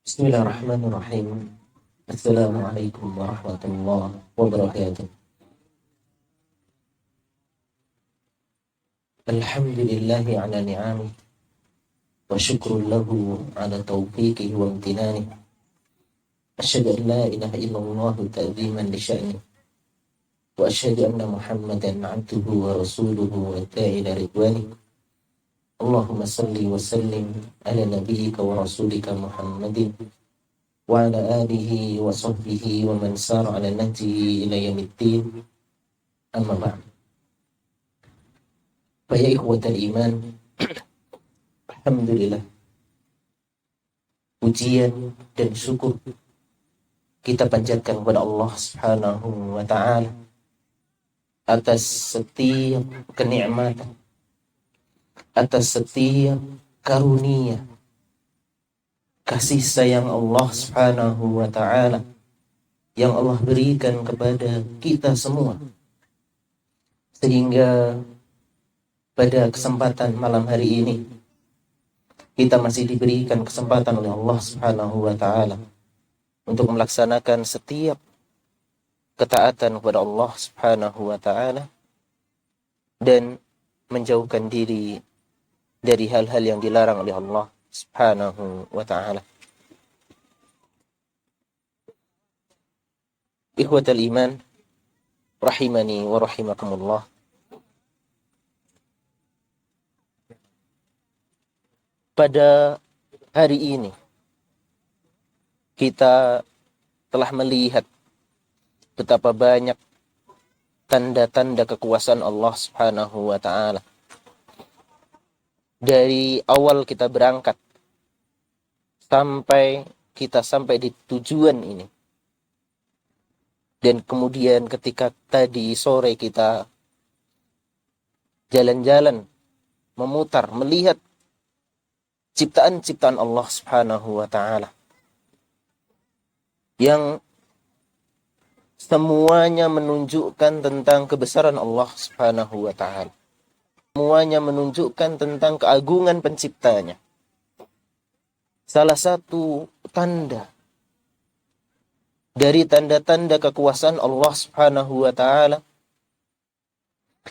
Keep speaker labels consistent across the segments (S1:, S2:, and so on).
S1: Bismillahirrahmanirrahim. Assalamualaikum warahmatullahi wabarakatuh. Alhamdulillahi ala ni'amih wa syukrun lahu ala taufiqihi wa amtinanih. Asyhadu an la ilaha illallah ta'ziman li sya'nih wa asyhadu anna Muhammadan 'abduhu wa rasuluhu wa ila ridwanih. Allahumma salli wa sallim ala nabiyyika wa rasulika Muhammadin wa ala alihi wa sahbihi wa man sara ala nahjihi ila yaumiddin. Amma ba'd. Fa ya ikhwatal iman, alhamdulillah, pujian dan syukur kita panjatkan kepada Allah Subhanahu wa taala atas setiap kenikmatan, atas setiap karunia kasih sayang Allah Subhanahu wa taala yang Allah berikan kepada kita semua, sehingga pada kesempatan malam hari ini kita masih diberikan kesempatan oleh Allah Subhanahu wa taala untuk melaksanakan setiap ketaatan kepada Allah Subhanahu wa taala dan menjauhkan diri dari hal-hal yang dilarang oleh Allah Subhanahu wa ta'ala. Ikhwatal iman, rahimani wa rahimakumullah. Pada hari ini kita telah melihat betapa banyak tanda-tanda kekuasaan Allah Subhanahu wa ta'ala. Dari awal kita berangkat sampai kita sampai di tujuan ini. Dan kemudian ketika tadi sore kita jalan-jalan, memutar, melihat ciptaan-ciptaan Allah Subhanahu wa ta'ala yang semuanya menunjukkan tentang kebesaran Allah Subhanahu wa ta'ala. Semuanya menunjukkan tentang keagungan penciptanya. Salah satu tanda dari tanda-tanda kekuasaan Allah Subhanahu wa ta'ala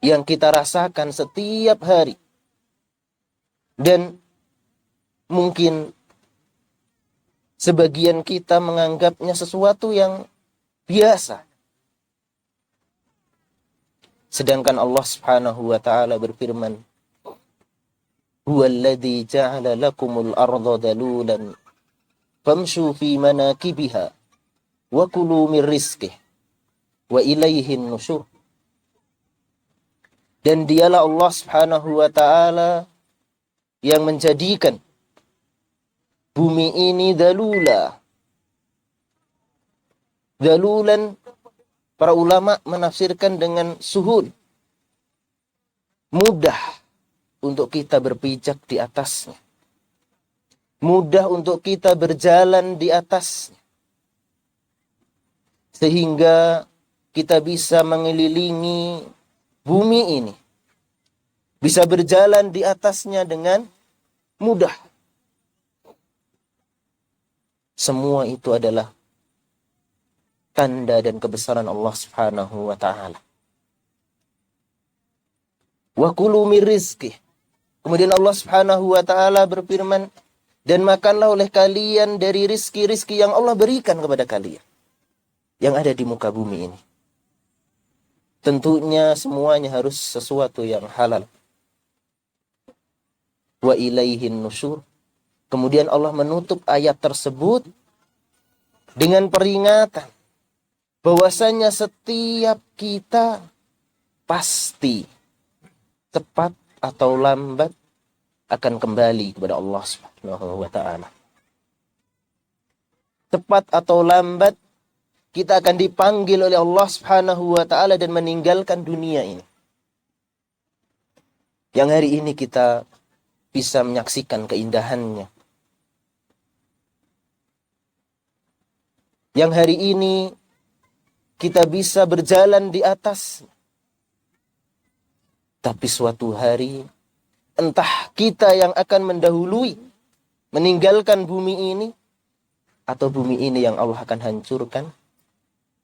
S1: yang kita rasakan setiap hari, dan mungkin sebagian kita menganggapnya sesuatu yang biasa, sedangkan Allah Subhanahu wa ta'ala berfirman, huwallazi ja'ala lakumul arda dalulan famshu fi manakibiha wa kulu min rizqih wa ilaihin nusyur. Dan dialah Allah Subhanahu wa ta'ala yang menjadikan bumi ini dalulan. Para ulama menafsirkan dengan suhul, mudah untuk kita berpijak di atasnya, mudah untuk kita berjalan di atasnya, sehingga kita bisa mengelilingi bumi ini, bisa berjalan di atasnya dengan mudah. Semua itu adalah tanda dan kebesaran Allah Subhanahu wa ta'ala. Wa kulu min rizqih. Kemudian Allah Subhanahu wa ta'ala berfirman, dan makanlah oleh kalian dari rizki-rizki yang Allah berikan kepada kalian yang ada di muka bumi ini. Tentunya semuanya harus sesuatu yang halal. Wa ilaihin nusyur. Kemudian Allah menutup ayat tersebut dengan peringatan bahwasanya setiap kita pasti cepat atau lambat akan kembali kepada Allah Subhanahu wa ta'ala. Cepat atau lambat kita akan dipanggil oleh Allah Subhanahu wa ta'ala dan meninggalkan dunia ini. Yang hari ini kita bisa menyaksikan keindahannya. Yang hari ini kita bisa berjalan di atas. Tapi suatu hari, entah kita yang akan mendahului, meninggalkan bumi ini, atau bumi ini yang Allah akan hancurkan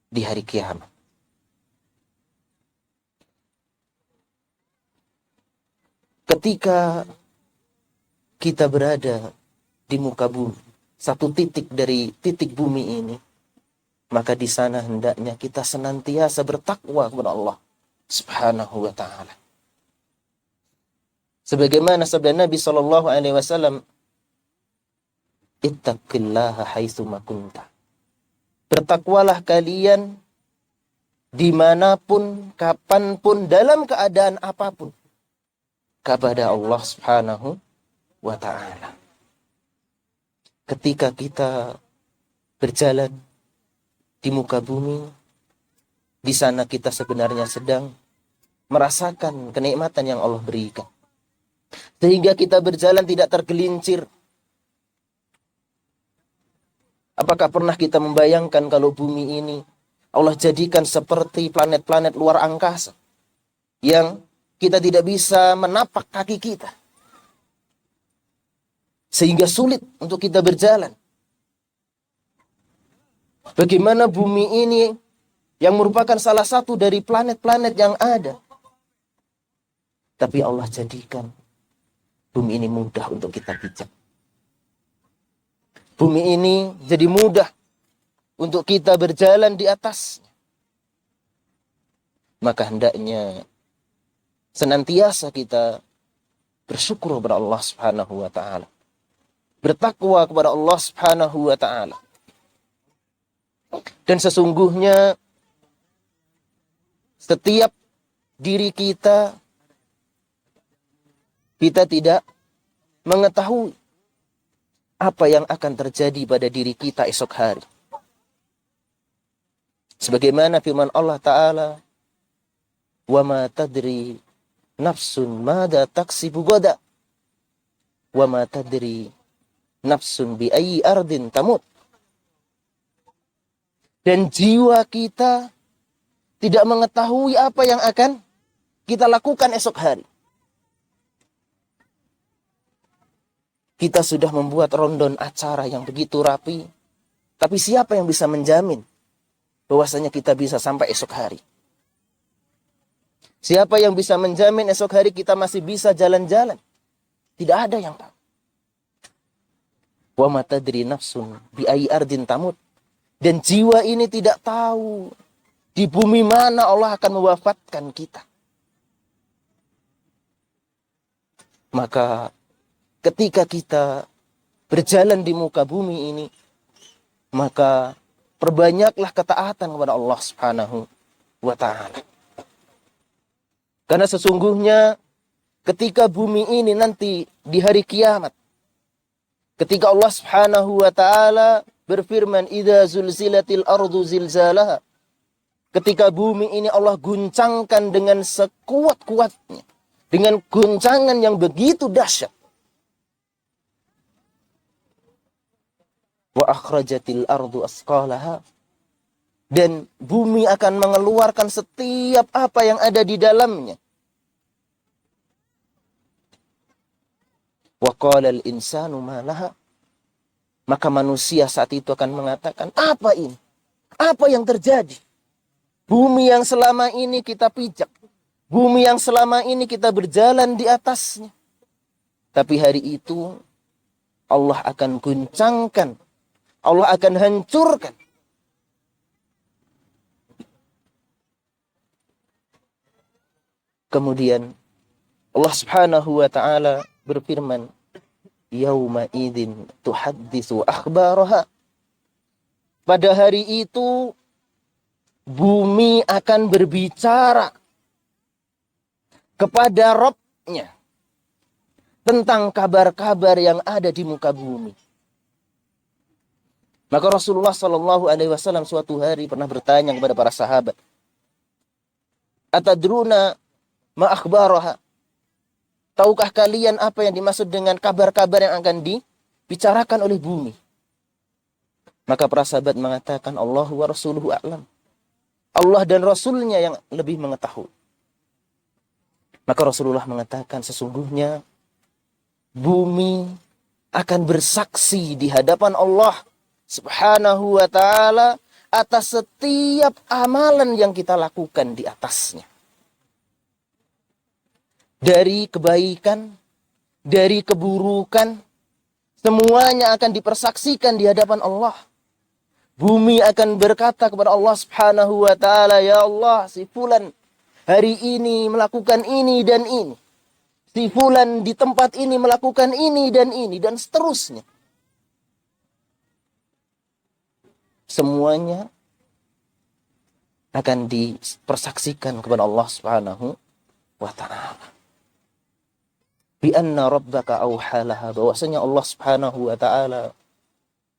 S1: di hari kiamat. Ketika kita berada di muka bumi, satu titik dari titik bumi ini, maka di sana hendaknya kita senantiasa bertakwa kepada Allah Subhanahu wa taala. Sebagaimana sabda Nabi sallallahu alaihi wasallam, "Ittaqillaha haitsu ma kunta." Bertakwalah kalian dimanapun, kapanpun, dalam keadaan apapun, kepada Allah Subhanahu wa ta'ala. Ketika kita berjalan di muka bumi, di sana kita sebenarnya sedang merasakan kenikmatan yang Allah berikan. Sehingga kita berjalan tidak tergelincir. Apakah pernah kita membayangkan kalau bumi ini Allah jadikan seperti planet-planet luar angkasa yang kita tidak bisa menapak kaki kita, sehingga sulit untuk kita berjalan? Bagaimana bumi ini yang merupakan salah satu dari planet-planet yang ada, tapi Allah jadikan bumi ini mudah untuk kita pijak. Bumi ini jadi mudah untuk kita berjalan di atasnya. Maka hendaknya senantiasa kita bersyukur kepada Allah Subhanahu wa taala. Bertakwa kepada Allah Subhanahu wa taala. Dan sesungguhnya setiap diri kita tidak mengetahui apa yang akan terjadi pada diri kita esok hari. Sebagaimana firman Allah Ta'ala, "Wa ma tadri nafsun mada taksibu gada, wa ma tadri nafsun bi ayyi ardin tamut." Dan jiwa kita tidak mengetahui apa yang akan kita lakukan esok hari. Kita sudah membuat rondon acara yang begitu rapi, tapi siapa yang bisa menjamin bahwasanya kita bisa sampai esok hari? Siapa yang bisa menjamin esok hari kita masih bisa jalan-jalan? Tidak ada yang tahu. Wa ma tadri nafsun bi ayyi ardin tamut. Dan jiwa ini tidak tahu di bumi mana Allah akan mewafatkan kita. Maka ketika kita berjalan di muka bumi ini, maka perbanyaklah ketaatan kepada Allah Subhanahu wa ta'ala. Karena sesungguhnya ketika bumi ini nanti di hari kiamat, ketika Allah Subhanahu wa ta'ala berfirman, "Idza zulzilatil ardu zilzalaha." Ketika bumi ini Allah guncangkan dengan sekuat-kuatnya, dengan guncangan yang begitu dahsyat. Wa akhrajatil ardu asqalaha. Dan bumi akan mengeluarkan setiap apa yang ada di dalamnya. Wa qala al-insanu ma laha. Maka manusia saat itu akan mengatakan, apa ini? Apa yang terjadi? Bumi yang selama ini kita pijak. Bumi yang selama ini kita berjalan di atasnya. Tapi hari itu Allah akan guncangkan. Allah akan hancurkan. Kemudian Allah Subhanahu wa ta'ala berfirman, "Yauma idzin tuhaddisu akhbaraha." Pada hari itu bumi akan berbicara kepada Rabb-nya tentang kabar-kabar yang ada di muka bumi. Maka Rasulullah Shallallahu Alaihi Wasallam suatu hari pernah bertanya kepada para sahabat, "Atadruna ma akhbaraha?" Tahukah kalian apa yang dimaksud dengan kabar-kabar yang akan dibicarakan oleh bumi? Maka para sahabat mengatakan, "Allahu wa rasuluhu a'lam." Allah dan Rasulnya yang lebih mengetahui. Maka Rasulullah mengatakan, sesungguhnya bumi akan bersaksi di hadapan Allah Subhanahu wa ta'ala atas setiap amalan yang kita lakukan di atasnya. Dari kebaikan, dari keburukan, semuanya akan dipersaksikan di hadapan Allah. Bumi akan berkata kepada Allah Subhanahu wa ta'ala, ya Allah, si fulan hari ini melakukan ini dan ini. Si fulan di tempat ini melakukan ini, dan seterusnya. Semuanya akan dipersaksikan kepada Allah Subhanahu wa ta'ala. Bi anna rabbaka awhalaha, bahwasanya Allah Subhanahu wa ta'ala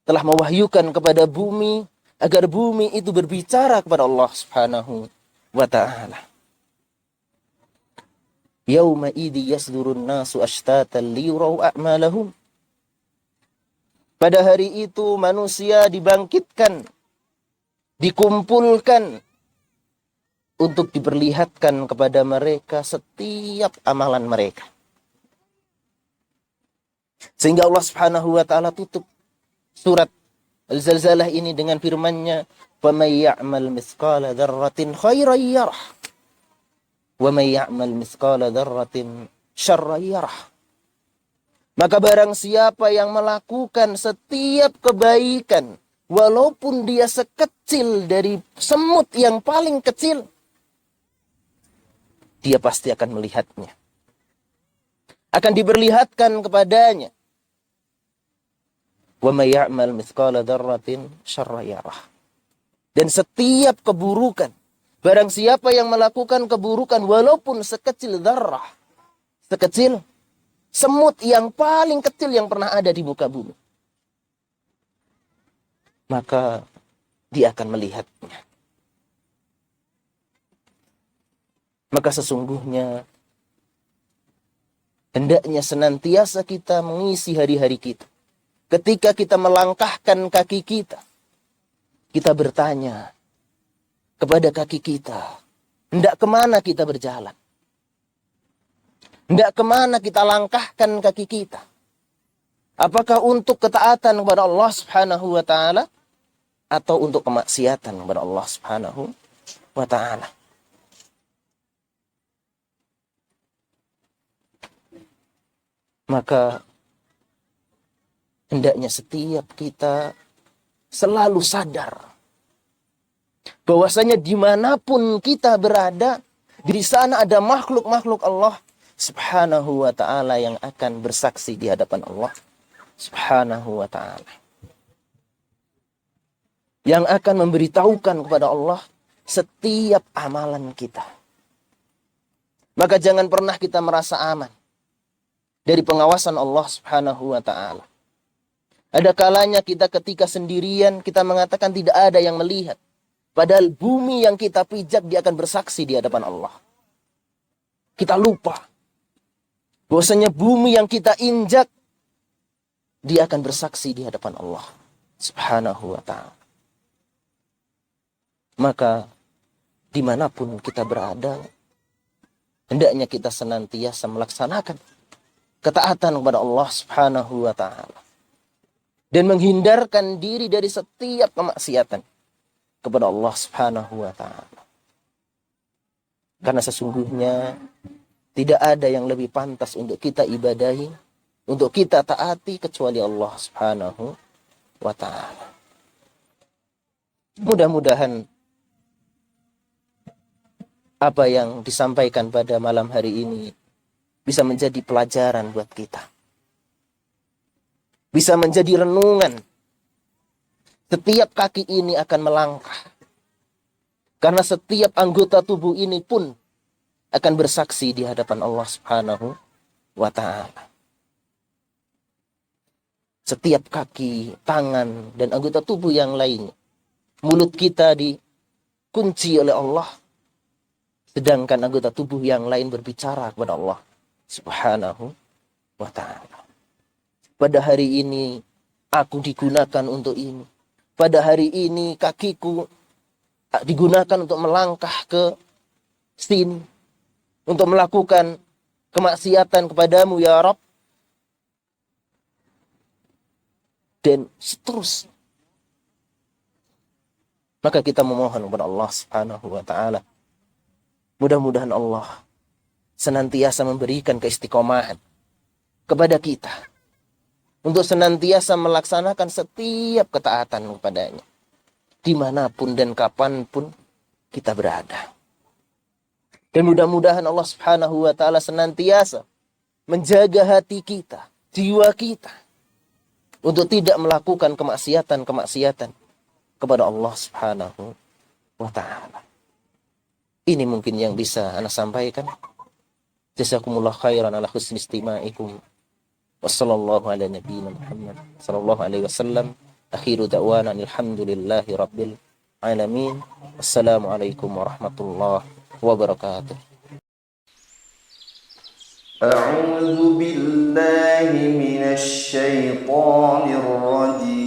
S1: telah mewahyukan kepada bumi agar bumi itu berbicara kepada Allah Subhanahu wa ta'ala. Yauma idzi yasdurun nasu ashtatan liyurau a'malahum. Pada hari itu manusia dibangkitkan, dikumpulkan untuk diperlihatkan kepada mereka setiap amalan mereka. Sehingga Allah Subhanahu wa ta'ala tutup surat Al-Zalzalah ini dengan firman-Nya, "Faman ya'mal mithqala dzarratin khairan yarah, wa man ya'mal mithqala dzarratin syarran yarah." Maka barang siapa yang melakukan setiap kebaikan, walaupun dia sekecil dari semut yang paling kecil, dia pasti akan melihatnya. Akan diperlihatkan kepadanya. Wa may ya'mal mithqala dzarratin syarran yarah. Dan setiap keburukan, barang siapa yang melakukan keburukan walaupun sekecil dzarrah, sekecil semut yang paling kecil yang pernah ada di muka bumi, maka dia akan melihatnya. Maka sesungguhnya hendaknya senantiasa kita mengisi hari-hari kita. Ketika kita melangkahkan kaki kita, kita bertanya kepada kaki kita, hendak kemana kita berjalan? Hendak kemana kita langkahkan kaki kita? Apakah untuk ketaatan kepada Allah Subhanahu wa ta'ala, atau untuk kemaksiatan kepada Allah Subhanahu wa ta'ala? Maka hendaknya setiap kita selalu sadar bahwasanya dimanapun kita berada, di sana ada makhluk-makhluk Allah Subhanahu wa ta'ala yang akan bersaksi di hadapan Allah Subhanahu wa ta'ala, yang akan memberitahukan kepada Allah setiap amalan kita. Maka jangan pernah kita merasa aman dari pengawasan Allah Subhanahu wa ta'ala. Ada kalanya kita ketika sendirian, kita mengatakan tidak ada yang melihat. Padahal bumi yang kita pijak, dia akan bersaksi di hadapan Allah. Kita lupa bahwasanya bumi yang kita injak, dia akan bersaksi di hadapan Allah Subhanahu wa ta'ala. Maka dimanapun kita berada, hendaknya kita senantiasa melaksanakan ketaatan kepada Allah Subhanahu wa ta'ala dan menghindarkan diri dari setiap kemaksiatan kepada Allah Subhanahu wa ta'ala. Karena sesungguhnya tidak ada yang lebih pantas untuk kita ibadahi, untuk kita taati kecuali Allah Subhanahu wa ta'ala. Mudah-mudahan apa yang disampaikan pada malam hari ini bisa menjadi pelajaran buat kita. Bisa menjadi renungan. Setiap kaki ini akan melangkah. Karena setiap anggota tubuh ini pun akan bersaksi di hadapan Allah Subhanahu wa ta'ala. Setiap kaki, tangan, dan anggota tubuh yang lainnya. Mulut kita dikunci oleh Allah. Sedangkan anggota tubuh yang lain berbicara kepada Allah Subhanahu wa ta'ala. Pada hari ini aku digunakan untuk ini. Pada hari ini kakiku digunakan untuk melangkah ke sini, untuk melakukan kemaksiatan kepadamu ya Rabb. Dan seterusnya. Maka kita memohon kepada Allah Subhanahu wa taala, mudah-mudahan Allah senantiasa memberikan keistiqomahan kepada kita untuk senantiasa melaksanakan setiap ketaatan kepadanya, dimanapun dan kapanpun kita berada. Dan mudah-mudahan Allah Subhanahu wa taala senantiasa menjaga hati kita, jiwa kita, untuk tidak melakukan kemaksiatan-kemaksiatan kepada Allah Subhanahu wa ta'ala. Ini mungkin yang bisa ana sampaikan. Jazakumullah khairan ala husni istima'ikum. Wassallallahu ala nabiyyina Muhammad sallallahu alaihi wasallam. Akhiru da'wana alhamdulillahi rabbil alamin. Wassalamualaikum warahmatullahi wabarakatuh.
S2: أعوذ بالله من الشيطان الرجيم.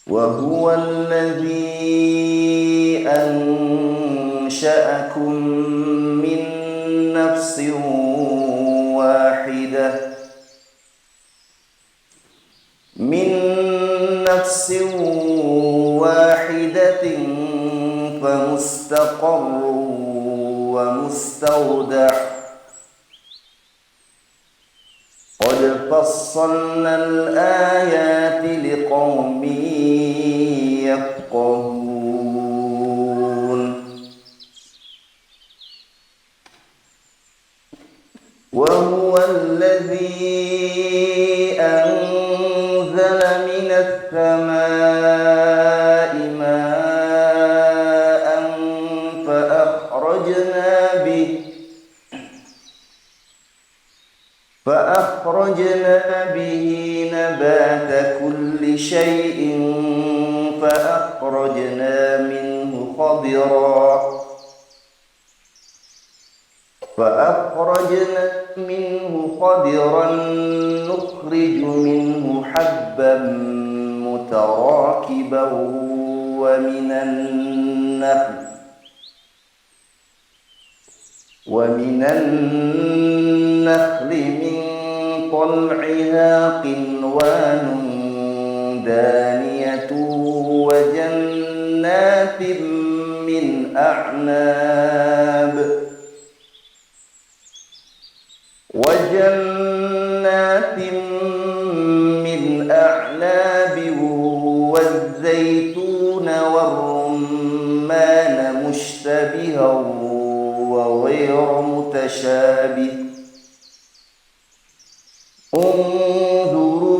S2: وهو الذي أنشأكم من نفس واحدة فمستقر ومستودع قد فصلنا الآيات لقوم يفقهون. وهو الذي أنزل من السماء ماء فأخرجنا به نبات كل شيء فأخرجنا منه خضرا نخرج منه حبا متراكبا ومن النخل من طلعها قنوان دانية وجنات من أعناب والزيتون والرمان مشتبها وغير متشابه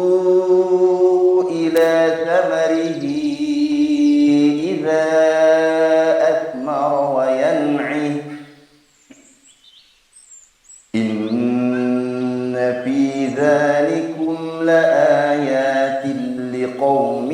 S2: انظروا إلى ثمره إذا أثمر وينعه إن في ذلكم لآيات لقوم